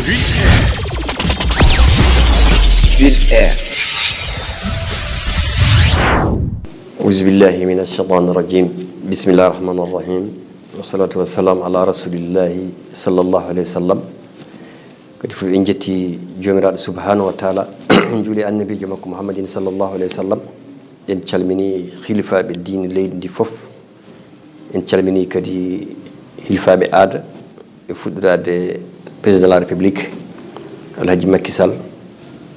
WINNDERE-TV. أعوذ بالله من الشيطان الرجيم. بسم الله الرحمن الرحيم. والصلاة والسلام على رسول الله صلى الله عليه وسلم. كتف إنجتي جمرات سبحانه وتعالى جولي النبي جمك محمد صلى الله عليه وسلم. إن تلمني خلفاء بالدين الليل دي فوف. إن تلمني كدي خلفاء بآد فدرة président de la République Alhaji Macky Sall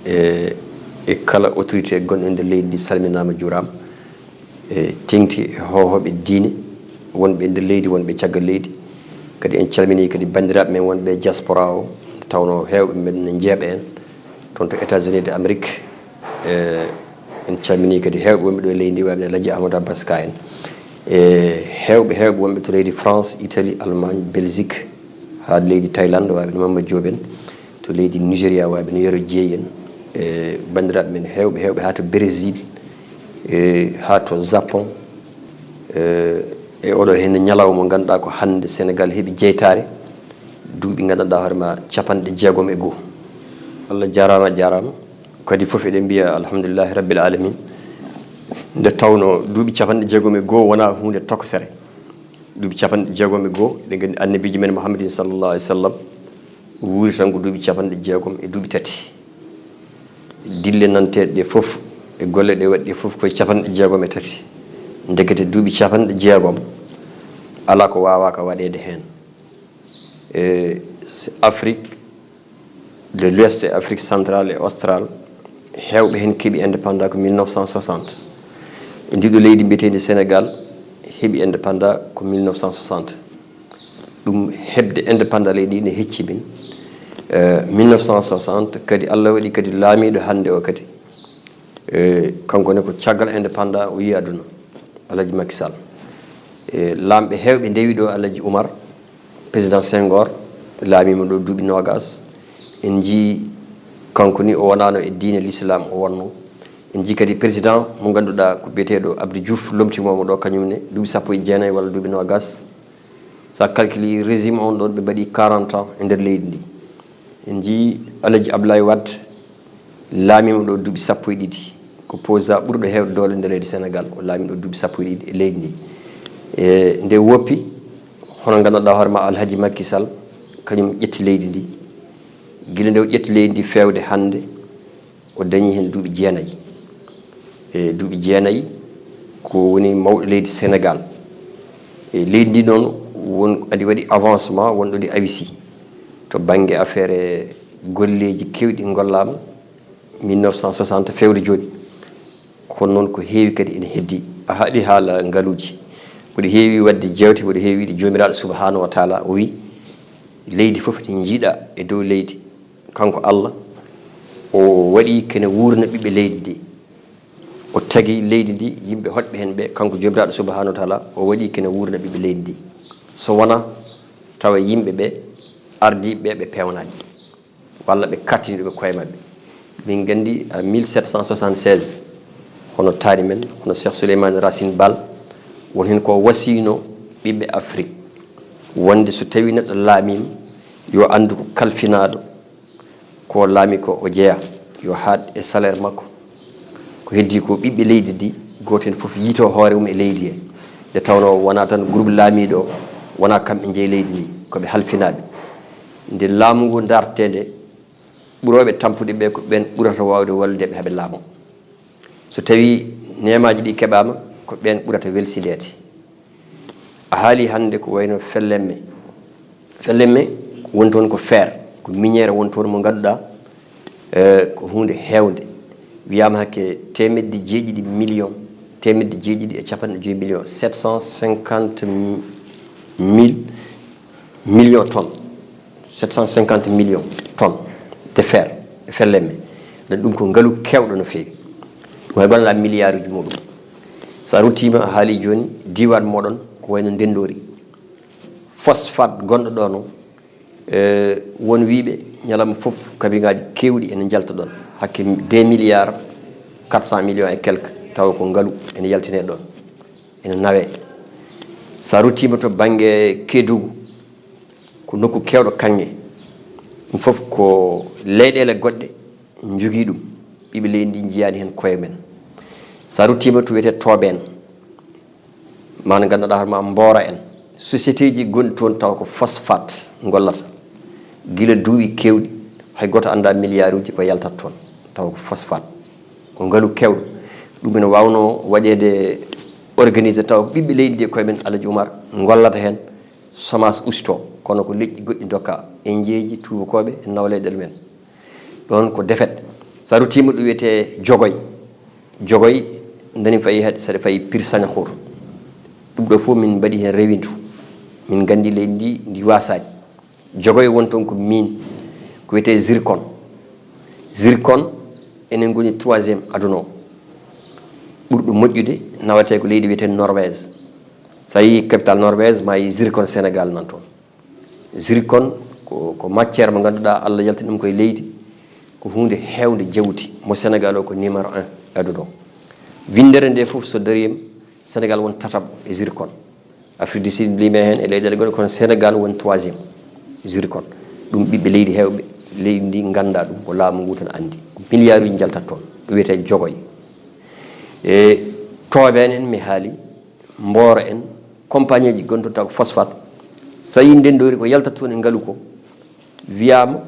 e kala autorité gonɗo leydi ndi salminama juurama tengti hohoɓe diine wonɓe nder leydi wonɓe caggal leydi kadi en calmini kadi bandiraɓe men wonɓe diaspora o tawno hewɓe men ne jeeɓa en toon to États-Unis de Amérique en calmini kadi hewɓe wonɓe ɗo e leydi ndi waɓe Alhaji Amadou Abbas Ka en hewɓe wonɓe to leydi France Italie Allemagne Belgique ha leydi Thaïlande waɓe no Mamadou Diop en to leydi Nigéria waɓe no Yero Dieye en bandiraɓe men hewɓe ha to Brésil ha to Japon e oɗo hen ñalawma mo ganduɗa ko hande Sénégal heeɓi jeytare duuɓi gandanɗa hoorema 61 Allah jarama kadi foof eɗen mbiya alhamdulillahi rabbil alamin nde tawno duuɓi 61 wona hunde tokosere duuɓi 61 eɗen gandi annabiji men Muhammadin sallallahu alaihi wasallam wuuri tan ko duuɓi 63 dille nanteɗe ɗe fof e golle ɗe waɗi ɗe fof koye 63 ndekete duuɓi 60 ala ko wawa ka waɗede hen Afrique de l'Ouest et Afrique centrale et australe hewɓe hen keeɓi indépendant ko 1960 e ndiɗo leydi mbiyetedi Sénégal heeɓi indépendant ko 1960 ɗum hebde indépendant leydi ne hecci min 1960 kadi Allah waɗi kadi laamiɗo hande o kadi kanko ne ko caggal indépendant o yi aduna Alhaji Macky Sall laamɓe hewɓe ndewi ɗo Alhaji Oumar président Senghor laamima ɗo duuɓi 20 en jii kanko ni o wonano e diine l'islam o wonno en jii kadi président mo ganduɗa ko biyeteɗo Abdou Diouf lomtimomo ɗo kañumne duuɓi 19 walla duuɓi 20 sa calculi régime on ɗon ɓe mbaɗi 40 ans e nder leydi ndi en jii Alhaji Abdoulaye Wade laamima ɗo duuɓi 12 ko posa ɓurɗo hewde doole nder leydi Sénégal o laami ɗo duuɓi 12 e leydi ndi e nde woppi hono gandanɗa hoorema Alhaji Macky Sall kañum ƴetti leydi ndi guila nde o ƴetti leydi ndi fewde hande o dañi hen duuɓi 9 e duuɓi 9 ko woni mawɗo leydi Sénégal e leydi ndi noon won adi waɗi avancement wonɗo ndi awisi to banggue affaire golleji kewɗi gollama 1960 fewde joni kono noon ko heewi kadi ene heddi a haɗi haala ngaaluji woɗi heewi wadde jewte woɗi heewi wiide jomiraɗo subhanahu wa taala o wi leydi foof ɗi jiiɗa e dow leydi kanko Allah o waɗi kene wurna ɓiɓɓe leydi ndi o tagi leydi ndi yimɓe hoɗɓe hen ɓe kanko jomiraɗo subhanahu wa taala o waɗi kene wurna ɓiɓɓe leydi ndi so wona tawa yimɓe ɓe ardiɓe ɓe pewnani walla ɓe kattini ɗuɓe koye mabɓe min gandi 1776 hono taari men hono Cheikh Souleymane Racine Bal won hen ko wasino ɓiɓɓe Afrique wonde so tawi neɗɗo laamima yo andu ko kalfinaɗo ko laami ko o jeeya yo haad e salaire makko ko heddi ko ɓiɓɓe leydi ndi goto hen foof yiito hoore mum e leydi he nde tawno wona tan groupe laamiɗo wona kamɓe jeeyi leydi ndi koɓe halfinaɓe nde laamu ngu dartede ɓuroɓe tampude ɓe ko ɓen ɓurata wawde walludeɓe haaɓe laamo so tawi nemaji ɗi keɓama ko ɓen ɓurata welsidede a haali hande ko wayno fellemme woni toon ko fer ko miniére woni toon mo ganduɗa ko hunde hewde wiyama hakke temedde jeeɗiɗi million temedde jeeɗiɗi e 5 million 750 million tonnes 750 million tonnes de fer e fellemme dan ɗum ko ngaalu kewɗo no feewi ɗum hay gonala milliard uji muɗum sa ruttima a haali joni diwan moɗon ko wayno ndendori phosphate gonɗo ɗo no won wiiɓe ñalawma fof kabiŋaji kewɗi ene jalta ɗon hakke 2 milliards 400 millions et quelque taw ko ngaalu ene yaltine ɗon ene nawe sa ruttima to banggue Kédougou ko nokku kewɗo kanŋe ɗum fof ko leyɗele goɗɗe jogii ɗum ɓiɓe leydi ndi jiyani hen koye men sa ruttima to wiyete tooɓe en mana ganduɗa hoorema mboora en société ji gonɗi toon taw ko phosphate gollata gila duuɓi kewɗi hay goto anda milliard uji ko yaltat toon taw ko phosphate ko ngaalu kewɗo ɗum ene wawno waɗede organisé taw ko ɓiɓɓe leydi ndi koye men Alaji Oumar gollata hen semence usto kono ko leƴƴi goɗɗi dokka indieji tubakoɓe e nawleɗel men ɗon ko defet sa ruttima ɗum wiyete jogoy dani fayi saɗa fayi pir sañahour ɗum ɗo fof min mbaɗi hen rewintu min gandi leydi ndi wasani jogoy won toon ko min ko wiyete zircon enen goni 3e aduna o ɓurɗo moƴƴude nawate ko leydi wiyete Norvège sa yi capital Norvège ma yi zircon Senegal nan toon zircon ko matiére mo ganduɗa Allah yaltini ɗum koye leydi ko hunde hewde jawdi mo Sénégal o ko numéro 1 aduna o windere nde fof so darima Sénégal won tataɓo e zircon Afrique du Sud lime hen e leyɗele goɗɗe kono Sénégal won 3e zircon ɗum ɓiɓɓe leydi hewɓe leydi ndi ganda ɗum ko laamu ngu tan andi ko milliard uji jaltat toon ɗum wiyete jogoy e tooɓe en mi haali mboora en compagnie ji gonto taw ko phosphate so yi ndendori ko yaltat toon e ngaalu ko wiyama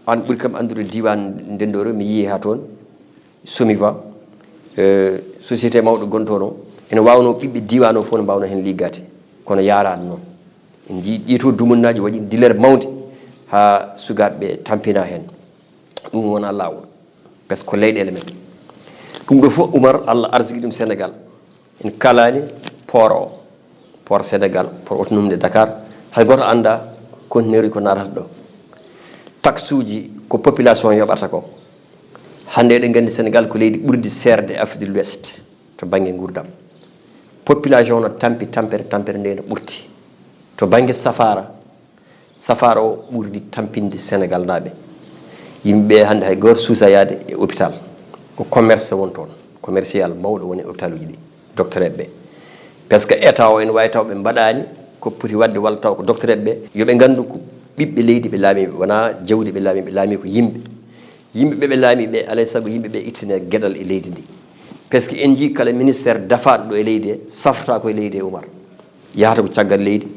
an ɓuuri kam andude diwan ndendori mi yii ha toon Somiva société mawɗo gontoon o ene wawno ɓiɓɓe diwan o fof ne mbawno hen liggade kono yarani noon en jii ɗiito dumunnaji waɗi dilere mawde ha sukaɓeɓe tampina hen ɗum wona lawol par ce que ko leyɗele men ɗum ɗo fof Oumar Allah arsigi ɗum Sénégal en kalani port Sénégal port autonome de Dakar hay goto anda conteneur ko natata ɗo taxe uji ko population yoɓata ko hande eɗen gandi Sénégal ko leydi ɓurdi serde Afrique de l'Ouest to banggue gurdam population no tampi tampere nde no ɓurti to banggue safara o ɓurdi tampinde Sénégal naaɓe yimɓeɓe hande hay goto suusa yaade e hôpital ko commerce won toon commercial mawɗo woni hôpital uji ɗi docteur eɓe par ce que état o en wawi taw ɓe mbaɗani ko poti wadde walla taw ko docteur eɓe yoɓe gandu ko ɓiɓɓe leydi ɓe laamiɓe wona jawdi ɓe laami ko yimɓe ɓe laamiɓe alay saago yimɓeɓe ittane gueɗal e leydi ndi par ce que en jii kala ministére dafaɗo ɗo e leydi he safrata koye leydi e Oumar yahata ko caggal leydi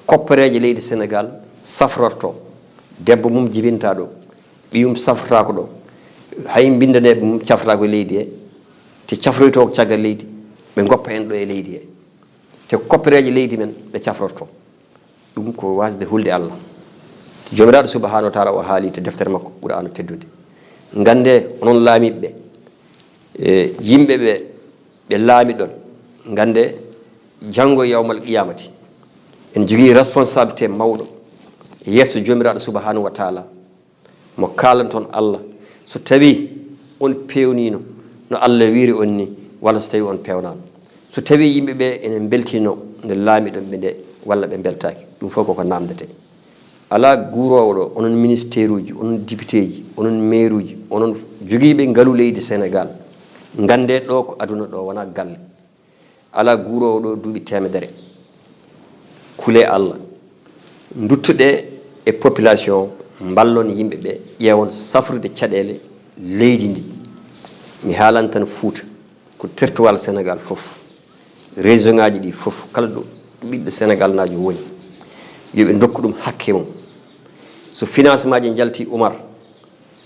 koppareje leydi Sénégal safrorto debbo mum jibinta ɗo ɓiyum safrata ko ɗo hay bindaneɓe mum cafrata koye leydi he te cafroyto ko caggal leydi ɓe goppa hen ɗo e leydi he te koppareje leydi men ɓe cafrorto ɗum ko wasde hulde Allah jomiraɗo subahanahu wa taala o haali to deftere makko Qur'an teddude gande onon laamiɓe yimɓeɓe ɓe laami ɗon gande janggo yawmal qiyamati en jogui responsabilité mawɗo yesso jomiraɗo subahanahu wa taala mo kalan toon Allah so tawi on pewnino no Allah wiiri on ni walla so tawi on pewnano so tawi yimɓeɓe enen beltino nde laamiɗon ɓe nde walla ɓe beltaki ɗum fof koko namdete ala guurowo ɗo onon ministére uji onon député ji onon maire uji onon jogiiɓe ngaalu leydi Sénégal gande ɗo ko aduna ɗo wona galle ala guurowo ɗo duuɓi temedere kule Allah duttuɗe e population ballon yimɓeɓe ƴeewon safrude caɗele leydi ndi mi haalan tan Fouta ko tertowal Sénégal fof région ngaji ɗi fof kala ɗo ɓiɗɗo Sénégal najo woni yoɓe dokku ɗum hakke mum so financement ji jalti Oumar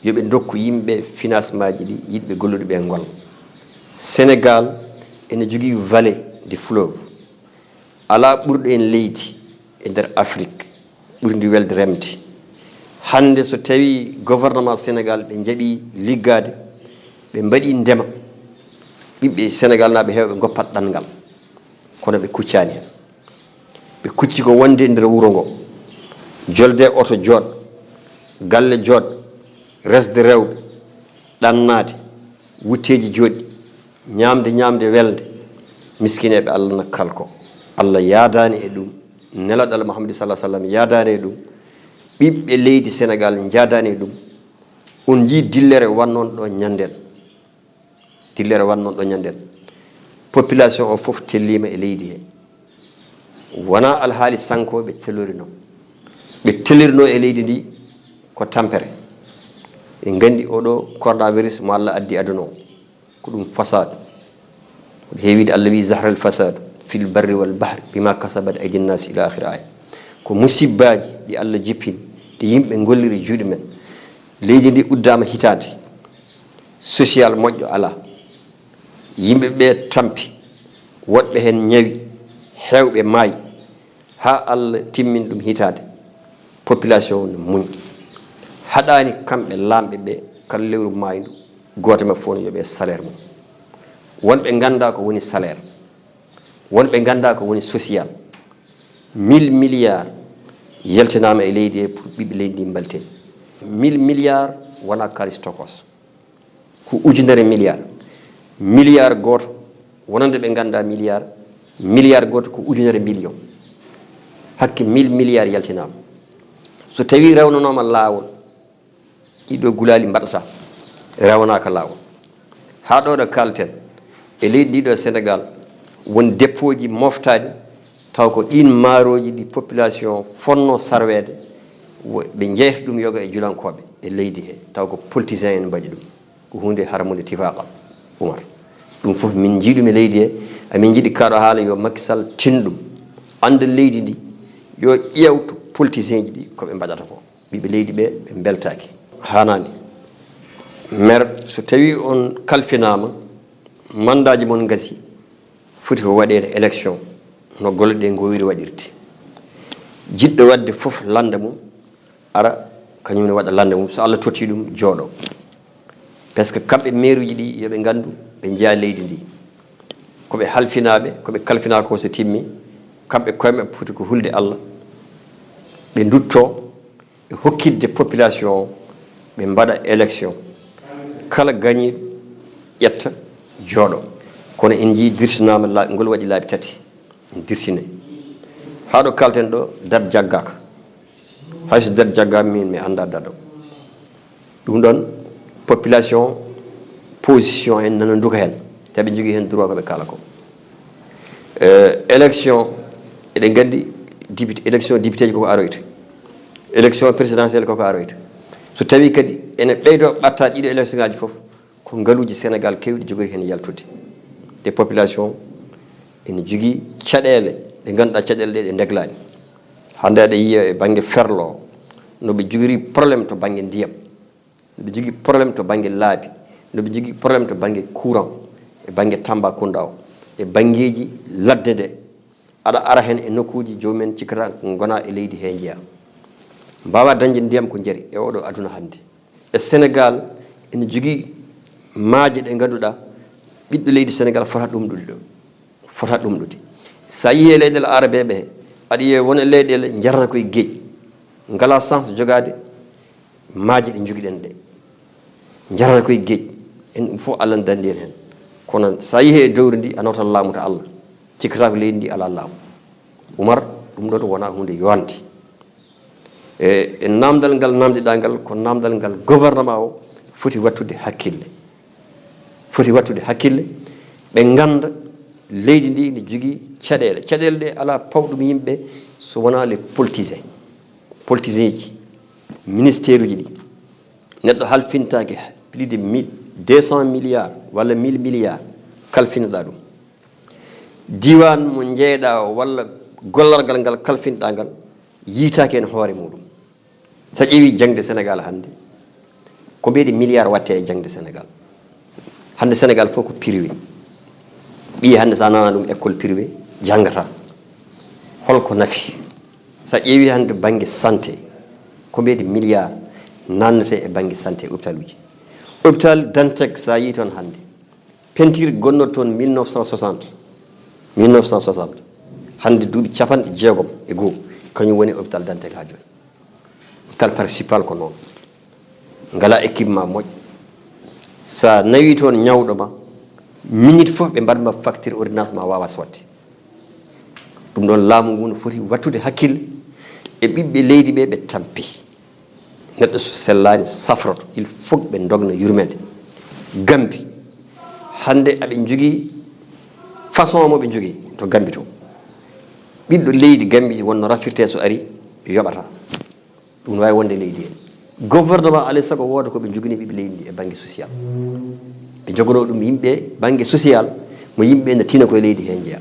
yoɓe dokku yimɓe financement ji ɗi yiɗɓe golluɗe ɓe ngol Sénégal ene jogui vallée de fleuve ala ɓurɗo en leydi e nder Afrique ɓurdi welde remde hande so tawi gouvernement Sénégal ɓe jaaɓi liggade ɓe mbaɗi ndema ɓiɓɓe Sénégal naɓe hewɓe goppat ɗanngal kono ɓe kuccani hen ɓe kucci ko wonde e nder wuro ngo jolde oto jooɗ galle jooɗ resde rewɓe ɗannade wutteji jooɗi ñamde welde miskineɓe Allah nakkal ko Allah yaadani e ɗum nelaɗo Muhammad sallallahu alaihi wasallam yaadani e ɗum ɓiɓɓe leydi Sénégal jaadani e ɗum on jii dillere wannon ɗo ñanden population o fof tellima e leydi he wona alhaali sankoɓe tellorino ɓe tellirino e leydi ndi ko tampere en gandi oɗo coronavirus mo Allah addi aduna o ko ɗum fasad heewide Allah wi zahra al fasad fil barri wal bahri bima kasabat aydi nnas ila akhir aya ko musibbaji ɗi Allah jippini ɗi yimɓe golliri juuɗe men leydi ndi uddama hitade social moƴƴo ala yimɓe ɓe tampi woɗɓe hen ñawi hewɓe maayi ha Allah timmin ɗum hitade population no muñ haɗani kamɓe lamɓe ɓe kala lewru maydu goto maɓɓe fof no yoɓe salaire mum wonɓe ganda ko woni salaire wonɓe ganda ko woni social 1000 milliards yaltinama e leydi he pour ɓiɓɓe leydi ndi balten 1000 milliards wona kalis tokos ko ujunere milliard goto wonande ɓe ganda milliard goto ko ujunere million hakke 1000 milliards yaltinama so tawi rewnanoma lawol ɗiɗo gulali mbaɗata rewnaka lawol ha ɗo ɗo kalten e leydi ɗiɗo Sénégal won dépôt ji moftadi taw ko ɗin maaroji ɗi population fonno sarwede ɓe jeeyta ɗum yoga e julankoɓe e leydi he taw ko politicien en mbaɗi ɗum ko hunde harmude tifaqan Oumar ɗum fof min jiiɗum e leydi he amin jiiɗi kaɗo haala yo Macky Sall tin ɗum anda leydi ndi yo ƴewtu politicien ji ɗi koɓe mbaɗata ko ɓiɓe leydi ɓe ɓe beltaki hanani maire so tawi on kalfinama mandaji mon gasi foti ko waɗede élection no golle ɗe gowiri waɗirde jiɗɗo wadde fof landa mum ara kañumne waɗa landa mum so Allah totti ɗum jooɗo par ce que kamɓe maire uji ɗi yoɓe gandu ɓe jeeya leydi ndi koɓe halfinaɓe koɓe kalfina ko so timmi kamɓe koyemaɓe foti ko hulde Allah ɓe dutto e hokkidde population ɓe mbaɗa élection kala gañiɗo ƴetta jooɗo kono en jii dirtinama ngol waɗi laabi tati en dirtine haɗo kalten ɗo date jaggaka hayso date jaggama min mi anda date o ɗum ɗon population position en nana duka hen taɓe jogui hen droit koɓe kala ko élection eɗen gandi député élection député ji koko aroyta élection présidentielle koko aroyta so tawi kadi ene ɓeydo ɓatta ɗiɗo élection ngaji foof ko ngaaluji Sénégal kewɗi jogori hen yaltude des populations ene jogui caɗele ɗe ganduɗa caɗele ɗe ɗe deglani hande aɗa yiya e banggue ferlo noɓe jogori probléme to banggue ndiyam noɓe jogui probléme to banggue laabi noɓe jogui probléme to banggue courant e banggue Tambacounda o e banggueji ladde nde aɗa ara hen e nokkuji jomumen cikkata gona e leydi he jeeya mbawa dañde ndiyam ko jaari e oɗo aduna hande e Sénégal ene jogui maaje ɗe ganduɗa ɓiɗɗo leydi Sénégal fota ɗumɗude sa yi e leyɗele arabe ɓe aɗa yiya wona leyɗele jarata koye gueej ngala chance jogade maaje ɗe joguiɗen ɗe jarata koye gueej en ɗum fof Allah dandi en hen kono sa yi e dowri ndi a nawtat laamu to Allah cikkata ko leydi ndi ala laamu Oumar ɗum ɗo to wona hunde yonde e namdal ngal namdiɗa ngal ko namdal ngal gouvernement o foti wattude hakkille ɓe ganda leydi ndi ne jogui caɗele ɗe ala pawɗum yimɓe so wona les politicien ji ministère uji ɗi neɗɗo halfintake plus de 200 milliards walla 1000 milliards kalfinoɗa ɗum diwan mo jeeyɗa o walla gollargal ngal kalfinɗa ngal yiitake en hoore muɗum sa ƴeewi jangde Sénégal hande ko ɓeyde milliard watte e jangde Sénégal hande Sénégal fof ko privé ɓiye hande sa nana ɗum école privé jangata holko nafi sa ƴeewi hande banggue santé ko ɓeyde milliard nannete e banggue santé hôpital uji hôpital Dantec sa yi toon hande peinture gonnoto toon 1960 hande duuɓi capanɗe jeegom e goho kañum woni hôpital Dantec ha joni hôpital principal ko noon ngala équipement moƴƴo sa nawi toon ñawɗo ma minute fof ɓe mbaɗma facture ordonnance ma wawa sodde ɗum ɗon laamu ngu no foti wattude hakkille e ɓiɓɓe leydi ɓe ɓe tampi neɗɗo so sellani safroto il faut ɓe dogna yurmede Gambi hande aɓe jogui façon mo ɓe jogui to Gambi to ɓiɗɗo leydi Gambi wonno rafirte so ari yoɓata ɗum no wawi wonde leydi en gouvernement alay sago wooda ko ɓe jogani ɓiɓe leydi e banggue social ɓe jogono ɗum yimɓe banggue social mo yimɓe ne tina koye leydi he jeeya